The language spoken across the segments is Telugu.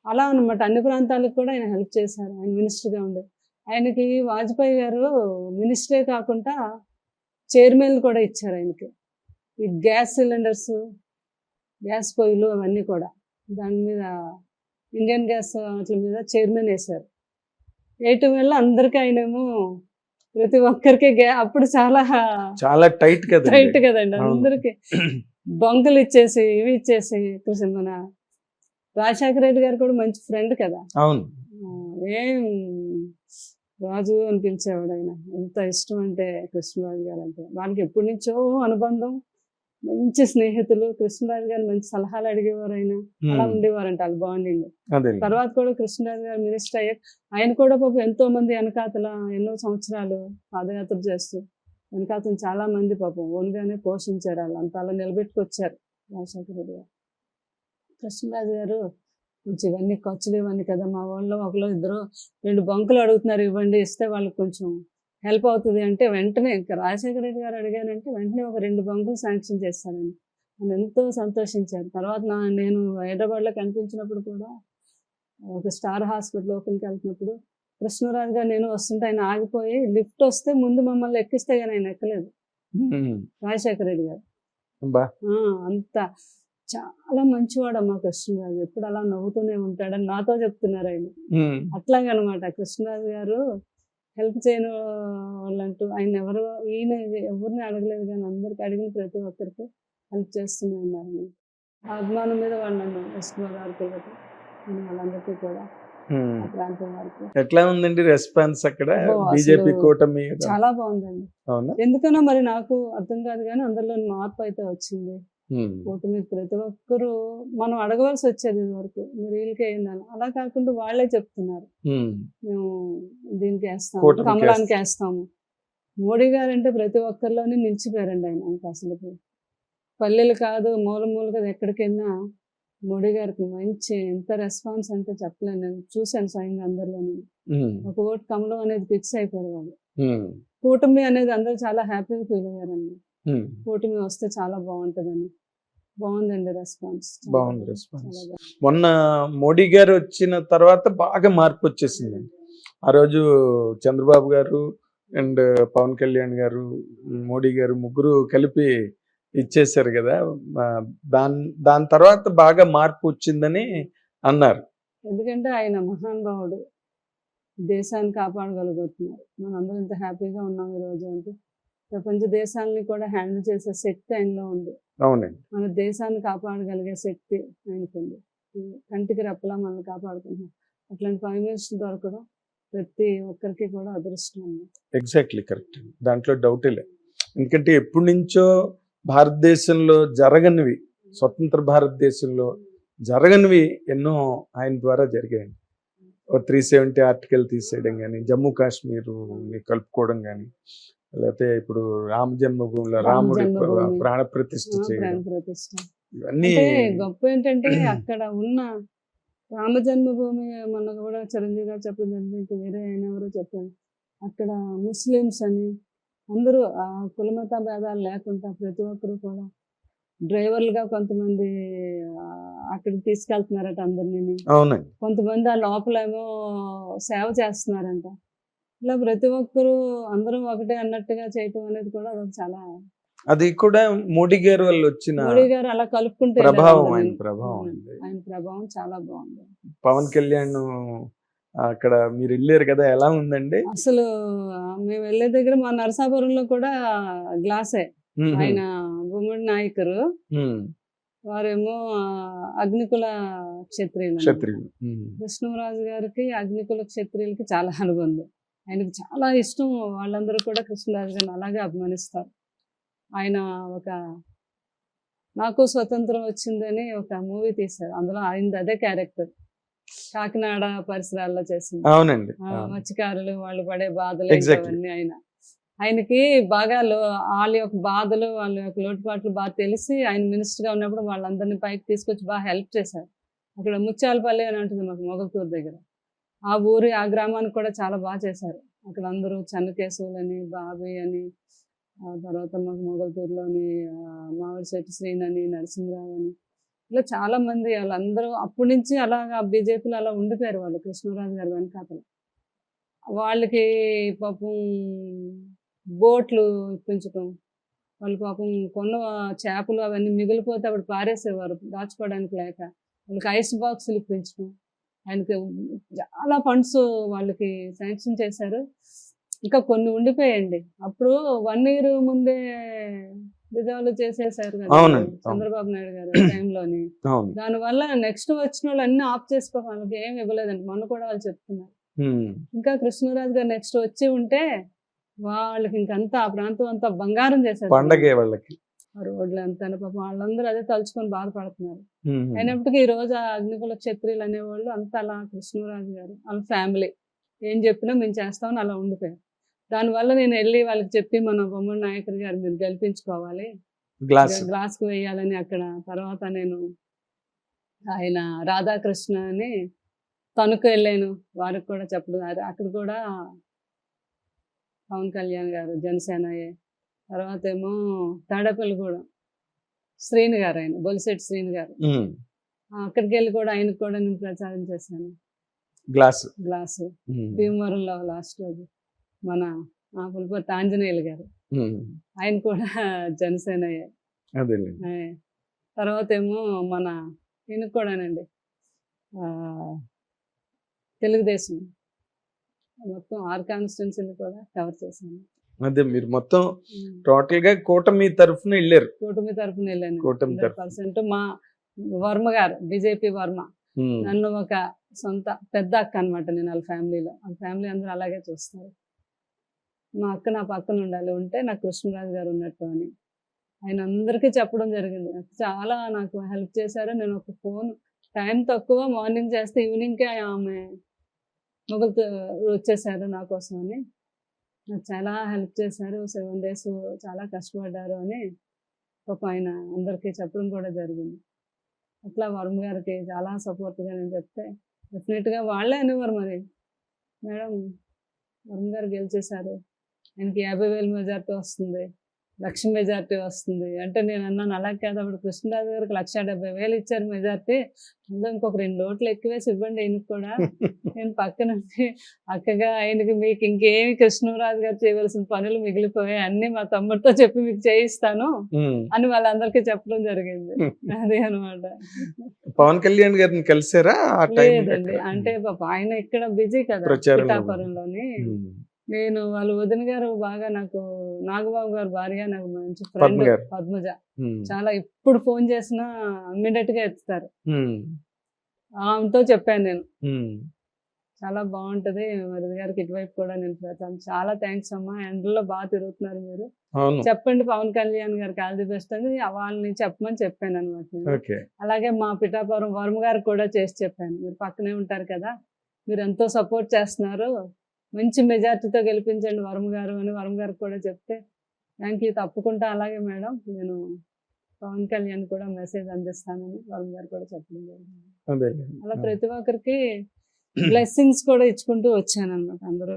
అలా అనమాట. అన్ని ప్రాంతాలకు కూడా ఆయన హెల్ప్ చేశారు. ఆయన మినిస్టర్‌గా ఉండి. ఆయనకి వాజ్పేయి గారు మినిస్టరే కాకుండా చైర్మన్‌లు కూడా ఇచ్చారు ఆయనకి. ఈ గ్యాస్ సిలిండర్స్, గ్యాస్ పొయ్యిలు అవన్నీ కూడా. దాని మీద ఇండియన్ గ్యాస్ వాటి మీద చైర్మన్ ఏశారు. ఏయటం వల్ల అందరికీ ఆయనేమో ప్రతి ఒక్కరికి అప్పుడు చాలా టైట్ కదండి. టైట్ కదండి అవును. అందరికి. బంకులు ఇచ్చేసి ఇవి ఇచ్చేసి మన రాజశేఖర రెడ్డి గారు కూడా మంచి ఫ్రెండ్ కదా. అవును. ఏం రాజు అనిపించేవాడు ఆయన. ఎంత ఇష్టం అంటే కృష్ణరాజు గారు అంటే. వాళ్ళకి ఎప్పటి నుంచో అనుబంధం, మంచి స్నేహితులు. కృష్ణరాజు గారు మంచి సలహాలు అడిగేవారు ఆయన. అలా ఉండేవారంట వాళ్ళ బాండింగ్. తర్వాత కూడా కృష్ణరాజు గారు మినిస్టర్ అయ్యాక ఆయన కూడా పాపం ఎంతో మంది వెనకాతల ఎన్నో సంవత్సరాలు పాదయాత్ర చేస్తూ వెనకాతలు చాలా మంది పాపం ఓన్గానే పోషించారు. వాళ్ళు అంత అలా నిలబెట్టుకొచ్చారు రాజశేఖర రెడ్డి గారు. కృష్ణరాజు గారు కొంచెం ఇవన్నీ ఖర్చులు ఇవన్నీ కదా, మా వాళ్ళు ఒకరు ఇద్దరు 2 బంకులు అడుగుతున్నారు, ఇవ్వండి, ఇస్తే వాళ్ళకి కొంచెం హెల్ప్ అవుతుంది అంటే వెంటనే ఇంకా రాజశేఖర రెడ్డి గారు అడిగానంటే వెంటనే ఒక 2 బంకులు శాంక్షన్ చేస్తానని ఆయన ఎంతో సంతోషించారు. తర్వాత నేను హైదరాబాద్లో కనిపించినప్పుడు కూడా ఒక స్టార్ హాస్పిటల్ ఓపెన్కి వెళ్తున్నప్పుడు కృష్ణరాజు గారు నేను వస్తుంటే ఆయన ఆగిపోయి లిఫ్ట్ వస్తే ముందు మమ్మల్ని ఎక్కిస్తే కానీ ఆయన ఎక్కలేదు రాజశేఖర రెడ్డి గారు. అంత చాలా మంచివాడు అమ్మా కృష్ణరాజు. ఎప్పుడు అలా నవ్వుతూనే ఉంటాడని నాతో చెప్తున్నారు ఆయన. అట్లాగనమాట కృష్ణరాజు గారు హెల్ప్ చేయని వాళ్ళంటూ ఆయన ఎవరిని అడగలేదు కానీ అందరికి అడిగిన ప్రతి ఒక్కరికి హెల్ప్ చేస్తూనే ఉన్నారు. ఆ అభిమానం మీద వాళ్ళు నన్ను వెస్ట్ గోదావరి పిల్లలు వాళ్ళందరికీ కూడా ఆ ప్రాంతం వారికి. ఎట్లా ఉందండి రెస్పాన్స్ అక్కడ బీజేపీ కూటమి? చాలా బాగుందండి. ఎందుకనో మరి నాకు అర్థం కాదు కానీ అందరిలో మార్పు అయితే వచ్చింది. కూటమి ప్రతి ఒక్కరు మనం అడగవలసి వచ్చేది వరకు మీరు వీళ్ళకి అయిందని, అలా కాకుండా వాళ్ళే చెప్తున్నారు మేము దీనికి వేస్తాము, కమలానికి వేస్తాము. మోడీ గారు అంటే ప్రతి ఒక్కరిలోనే నిలిచిపోయారండి ఆయన. ఇంకా అసలు పల్లెలు కాదు మూలగా ఎక్కడికైనా మోడీ గారికి మంచి ఎంత రెస్పాన్స్ అంటే చెప్పలేను. నేను చూశాను స్వయంగా అందరిలోని. ఒక ఓటు కమలం అనేది ఫిక్స్ అయిపోయారు వాళ్ళు. కూటమి అనేది అందరూ చాలా హ్యాపీగా ఫీల్ అయ్యారండి. కూటమి వస్తే చాలా బాగుంటుందని. బాగుందండి రెస్పాన్స్. బాగుంది రెస్పాన్స్. మొన్న మోడీ గారు వచ్చిన తర్వాత బాగా మార్పు వచ్చేసిందండి. ఆ రోజు చంద్రబాబు గారు అండ్ పవన్ కళ్యాణ్ గారు, మోడీ గారు ముగ్గురు కలిపి ఇచ్చేసారు కదా. దాని తర్వాత బాగా మార్పు వచ్చిందని అన్నారు. ఎందుకంటే ఆయన మహానుభావుడు, దేశాన్ని కాపాడగలుగుతున్నారు. మనందరం ఇంత హ్యాపీగా ఉన్నాం ఈరోజు అంటే ప్రపంచ దేశాలని కూడా హ్యాండిల్ చేసే శక్తి ఆయనలో ఉంది. అవునండి. మన దేశాన్ని కాపాడగలిగే శక్తి ఆయనకు ఉంది. కంటికి రెప్పలా మనల్ని కాపాడుకుంటున్నాం. అట్లాంటి ప్రైమ్ మినిస్టర్ దొరకడం ప్రతి ఒక్కరికి కూడా అదృష్టం ఉంది. ఎగ్జాక్ట్లీ కరెక్ట్, దాంట్లో డౌటే లేదు. ఎందుకంటే ఎప్పటి నుంచో భారతదేశంలో జరగనివి, స్వతంత్ర భారతదేశంలో జరగనివి ఎన్నో ఆయన ద్వారా జరిగాయండి. 370 ఆర్టికల్ తీసేయడం కానీ, జమ్మూ కాశ్మీర్ని కలుపుకోవడం కానీ, లేకపోతే ఇప్పుడు రామ జన్మభూమిలో రాముడి ప్రాణ ప్రతిష్ఠ చేయడం, ఇవన్నీ గొప్ప. ఏంటంటే అక్కడ ఉన్న రామ జన్మభూమి మొన్న కూడా చిరంజీవి గారు చెప్పిందంటే ఇంకా వేరే ఆయన ఎవరో చెప్పారు, అక్కడ ముస్లిమ్స్ అని అందరూ ఆ కులమత భేదాలు లేకుండా ప్రతి ఒక్కరు కూడా డ్రైవర్లుగా కొంతమంది అక్కడికి తీసుకెళ్తున్నారట అందరినీ. కొంతమంది ఆ లోపలేమో సేవ చేస్తున్నారంట. ఇలా ప్రతి ఒక్కరు అందరూ ఒకటే అన్నట్టుగా చేయటం అనేది కూడా చాలా, అది కూడా మోడీ గారు వాళ్ళు వచ్చిన మోడీ గారు అలా కలుపుకుంటే ప్రభావం, ఆయన ప్రభావం చాలా బాగుంది. పవన్ కళ్యాణ్ అక్కడ మీరు వెళ్ళారు కదా, ఎలా ఉందండి? అసలు మేము వెళ్ళే దగ్గర మా నరసాపురంలో కూడా గ్లాసే. ఆయన గుమ్మడి నాయకురు, వారేమో అగ్నికుల క్షత్రియులు. కృష్ణరాజు గారికి అగ్నికుల క్షత్రియులకి చాలా అనుబంధం. ఆయనకు చాలా ఇష్టం. వాళ్ళందరూ కూడా కృష్ణరాజు గారిని అలాగే అభిమానిస్తారు. ఆయన ఒక నాకు స్వతంత్రం వచ్చిందని ఒక మూవీ తీశారు. అందులో ఆయన అదే క్యారెక్టర్ కాకినాడ పరిసరాల్లో చేసింది. అవునండి. మత్స్యకారులు వాళ్ళు పడే బాధలు అవన్నీ ఆయనకి బాగా వాళ్ళ యొక్క బాధలు, వాళ్ళ యొక్క లోటుపాట్లు బాగా తెలిసి ఆయన మినిస్టర్గా ఉన్నప్పుడు వాళ్ళందరినీ పైకి తీసుకొచ్చి బాగా హెల్ప్ చేశారు. అక్కడ ముత్యాలపల్లి అని ఉంటుంది మాకు మొగల్తూరు దగ్గర. ఆ గ్రామానికి కూడా చాలా బాగా చేశారు. అక్కడ అందరూ చెన్నకేశవులని, బాబీ అని, తర్వాత మాకు మొగల్తూరులోని మామిడిశెట్టి శ్రీని అని, నరసింహరావు అని, ఇలా చాలా మంది వాళ్ళందరూ అప్పటి నుంచి అలాగా బీజేపీలో అలా ఉండిపోయారు వాళ్ళు కృష్ణరాజు గారు వెనకాతలు. వాళ్ళకి పాపం బోట్లు ఇప్పించటం, వాళ్ళు పాపం కొన్న చేపలు అవన్నీ మిగిలిపోతే అప్పుడు పారేసేవారు దాచుకోవడానికి లేక, వాళ్ళకి ఐస్ బాక్సులు ఇప్పించడం, ఆయనకి చాలా ఫండ్స్ వాళ్ళకి శాంక్షన్ చేశారు. ఇంకా కొన్ని ఉండిపోయాయండి. అప్పుడు 1 year ముందే రిజాల్వ్ చేసేసారు కదా చంద్రబాబు నాయుడు గారు టైంలోని. దానివల్ల నెక్స్ట్ వచ్చిన వాళ్ళు అన్ని ఆఫ్ చేసుకోవాలి, వాళ్ళకి ఏమి ఇవ్వలేదండి. మొన్న కూడా వాళ్ళు చెప్తున్నారు. ఇంకా కృష్ణరాజు గారు నెక్స్ట్ వచ్చి ఉంటే వాళ్ళకి ఇంకంతా ఆ ప్రాంతం అంతా బంగారం చేశారు పండగే వాళ్ళకి. రోడ్లు అంతా పాపం వాళ్ళందరూ అదే తలుచుకొని బాధపడుతున్నారు. అయినప్పటికీ ఈ రోజు ఆ అగ్నికుల క్షత్రియులు అనేవాళ్ళు అంతా అలా కృష్ణరాజు గారు వాళ్ళ ఫ్యామిలీ ఏం చెప్పినా మేము చేస్తామని అలా ఉండిపోయారు. దానివల్ల నేను వెళ్ళి వాళ్ళకి చెప్పి మన బొమ్మడి నాయకుడి గారు మీరు గెలిపించుకోవాలి, గ్లాస్కి వేయాలని అక్కడ. తర్వాత నేను ఆయన రాధాకృష్ణ అని తణుకు వెళ్ళాను, వారికి కూడా చెప్పడం. అక్కడ కూడా పవన్ కళ్యాణ్ గారు జనసేనయే. తర్వాత ఏమో తాడేపల్లి కూడా శ్రీని గారు, ఆయన బొలిశెట్టి శ్రీని గారు, అక్కడికి వెళ్ళి కూడా ఆయనకు కూడా నేను ప్రచారం చేశాను. గ్లాసు భీమవరంలో లాస్ట్ రోజు మన పులిపర్తి ఆంజనేయులు గారు, ఆయన కూడా జనసేనయే. తర్వాత ఏమో మన ఈయనకు కూడానండి తెలుగుదేశం మొత్తం 6 కాన్స్టిట్యున్సీలు కూడా కవర్ చేశాను. అదే మీరు మొత్తం టోటల్ గా కూటమి తరఫున వెళ్ళారు. కూటమి తరఫున వెళ్ళాను 100%. మా వర్మ గారు బీజేపీ వర్మ నన్ను ఒక సొంత పెద్ద అక్క అనమాట. నేను వాళ్ళ ఫ్యామిలీలో, వాళ్ళ ఫ్యామిలీ అందరూ అలాగే చూస్తారు. మా అక్క నా పక్కన ఉండాలి, ఉంటే నాకు కృష్ణరాజు గారు ఉన్నట్టు అని ఆయన అందరికీ చెప్పడం జరిగింది. చాలా నాకు హెల్ప్ చేశారు. నేను ఒక ఫోన్ టైం తక్కువ, మార్నింగ్ చేస్తే ఈవినింగ్కే ఆమె మొగలు వచ్చేసారు నా కోసం అని. నాకు చాలా హెల్ప్ చేశారు. 7 days చాలా కష్టపడ్డారు అని పాప ఆయన అందరికీ చెప్పడం కూడా జరిగింది. అట్లా వర్మ గారికి చాలా సపోర్ట్గా నేను చెప్తే డెఫినెట్గా వాళ్ళే అనేవారు, మరి మేడం వర్మ గారు గెలిచేశారు, ఆయనకి 50,000 మెజార్టీ వస్తుంది, 1,00,000 మెజార్టీ వస్తుంది అంటే. నేను అన్నాను అలా కాదు, అప్పుడు కృష్ణరాజు గారికి 1,70,000 ఇచ్చారు మెజార్టీ, అందులో ఇంకొక 2 ఓట్లు ఎక్కువేసి ఇవ్వండి ఆయనకు కూడా. నేను పక్కన అక్కగా ఆయనకి మీకు ఇంకేమి కృష్ణరాజు గారు చేయవలసిన పనులు మిగిలిపోయాయి, అన్ని మా తమ్ముడితో చెప్పి మీకు చేయిస్తాను అని వాళ్ళందరికీ చెప్పడం జరిగింది. అదే అనమాట. పవన్ కళ్యాణ్ గారిని కలిసారా? లేదండి, అంటే పాప ఆయన ఇక్కడ బిజీ కదా పిఠాపురంలోని. నేను వాళ్ళ వదిన గారు బాగా, నాకు నాగబాబు గారు భార్య, నాకు మంచి ఫ్రెండ్ పద్మజ. చాలా ఎప్పుడు ఫోన్ చేసినా ఇమ్మీడియట్ గా ఎత్తుతారు. ఆమెతో చెప్పాను నేను, చాలా బాగుంటది వదిన గారికి ఇటువైపు కూడా నేను ప్రచారం. చాలా థ్యాంక్స్ అమ్మా, ఎండలో బాగా తిరుగుతున్నారు మీరు, చెప్పండి పవన్ కళ్యాణ్ గారికి ఆల్ ది బెస్ట్ అని వాళ్ళని చెప్పమని చెప్పాను అనమాట. అలాగే మా పిఠాపురం వర్మ గారికి కూడా చేసి చెప్పాను, మీరు పక్కనే ఉంటారు కదా, మీరు ఎంతో సపోర్ట్ చేస్తున్నారు, మంచి మెజార్టీతో గెలిపించండి వర్మ గారు అని వర్మ గారికి కూడా చెప్తే థ్యాంక్ యూ, తప్పకుండా అలాగే మేడం, నేను పవన్ కళ్యాణ్ కూడా మెసేజ్ అందిస్తానని వర్మ గారు కూడా చెప్పడం జరిగింది. అలా ప్రతి ఒక్కరికి బ్లెస్సింగ్స్ కూడా ఇచ్చుకుంటూ వచ్చాను అనమాట. అందరూ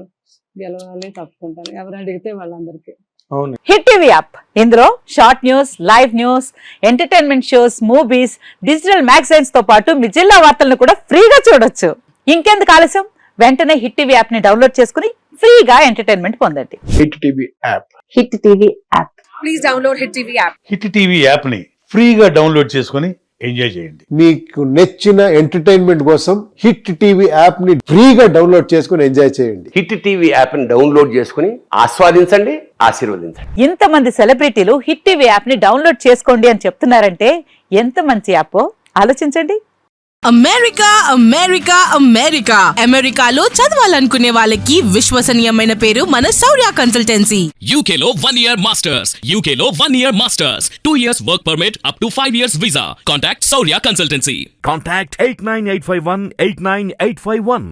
గెలవాలి తప్పకుండా, ఎవరు అడిగితే వాళ్ళందరికీ. హిట్ టీవీ యాప్, ఇందులో short news, live news, entertainment shows, movies, digital magazines తో పాటు మీ జిల్లా వార్తలను కూడా ఫ్రీగా చూడొచ్చు. ఇంకెందుకు ఆలస్యం, వెంటనే హిట్ టీవీ యాప్ ని డౌన్లోడ్ చేసుకుని ఫ్రీగా ఎంటర్టైన్మెంట్ పొందండి. Hit TV app, hit TV app, please download hit TV app. Hit TV app ని ఫ్రీగా డౌన్లోడ్ చేసుకుని ఎంజాయ్ చేయండి. మీకు నచ్చిన ఎంటర్టైన్మెంట్ కోసం హిట్ టీవీ యాప్ ని ఫ్రీగా డౌన్లోడ్ చేసుకుని ఎంజాయ్ చేయండి. హిట్ టీవీ యాప్ ని డౌన్లోడ్ చేసుకుని ఆస్వాదించండి, ఆశీర్వదించండి. ఇంతమంది సెలబ్రిటీలు హిట్ టీవీ యాప్ ని డౌన్లోడ్ చేసుకోండి అని చెప్తున్నారంటే ఎంత మంచి యాప్ ఆలోచించండి. అమెరికా అమెరికా అమెరికా అమెరికాలో చదవాలనుకునే వాళ్ళకి విశ్వసనీయమైన పేరు మన శౌర్య కన్సల్టెన్సీ. UK లో 1 year masters, UK లో 1 year masters, 2 years work permit up to 5 years visa. Contact Saurya Consultancy. Contact 89851 89851.